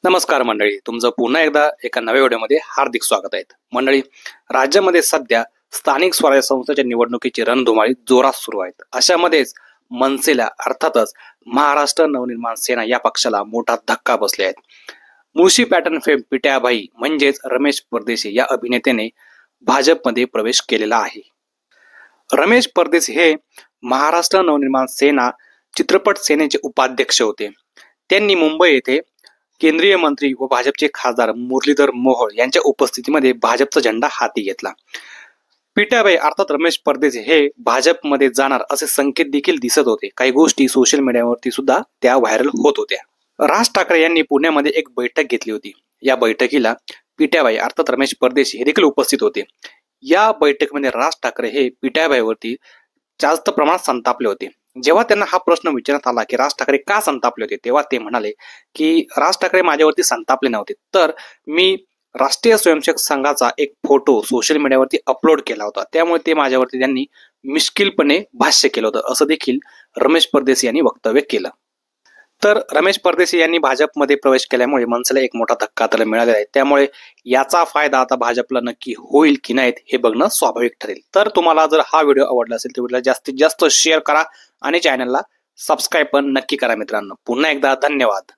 नमस्कार मंडळी, तुमचं पुन्हा एकदा एका नव्या व्हिडिओमध्ये हार्दिक स्वागत आहे। मंडळी, राज्यामध्ये सध्या स्थानिक स्वराज्य संस्थेच्या निवडणुकीची रणधुमाळी जोरात सुरू आहे। अशामध्येच मनसेला अर्थातच महाराष्ट्र नवनिर्माण सेना या पक्षाला मोठा धक्का बसले आहे। मुळशी पॅटर्न फेम पिट्याभाई म्हणजेच रमेश परदेशी या अभिनेत्याने भाजपमध्ये प्रवेश केलेला आहे। रमेश परदेशी हे महाराष्ट्र नवनिर्माण सेना चित्रपट सेनेचे उपाध्यक्ष होते। त्यांनी मुंबई येथे केंद्रीय मंत्री व भाजपचे खासदार मुरलीधर मोहोळ यांच्या उपस्थितीमध्ये भाजपचा झेंडा हाती घेतला। पिट्याभाई अर्थात रमेश परदेशी हे भाजपमध्ये जाणार असे संकेत देखील दिसत होते। काही गोष्टी सोशल मीडियावरती सुद्धा त्या व्हायरल होत होत्या। राज ठाकरे यांनी पुण्यामध्ये एक बैठक घेतली होती। या बैठकीला पिट्याभाई अर्थात रमेश परदेशी हे देखील उपस्थित होते। या बैठकीमध्ये राज ठाकरे हे पिट्याभाईवरती जास्त प्रमाणात संतापले होते। जेव्हा त्यांना हा प्रश्न विचारण्यात आला की राज ठाकरे का संतापले होते, तेव्हा ते म्हणाले की राज ठाकरे माझ्यावरती संतापले नव्हते, तर मी राष्ट्रीय स्वयंसेवक संघाचा एक फोटो सोशल मीडियावरती अपलोड केला होता, त्यामुळे ते माझ्यावरती त्यांनी मिश्किलपणे भाष्य केलं होतं, असं देखील रमेश परदेशी यांनी वक्तव्य केलं। तर रमेश परदेशी यांनी भाजपमध्ये प्रवेश केल्यामुळे मनसेला एक मोठा धक्का तर मिळालेला आहे। त्यामुळे याचा फायदा आता भाजपला नक्की होईल की नाही हे बघणं स्वाभाविक ठरेल। तर तुम्हाला जर हा व्हिडिओ आवडला असेल तर व्हिडिओला जास्तीत जास्त शेअर करा आणि चॅनलला सबस्क्राईब पण नक्की करा मित्रांनो। पुन्हा एकदा धन्यवाद।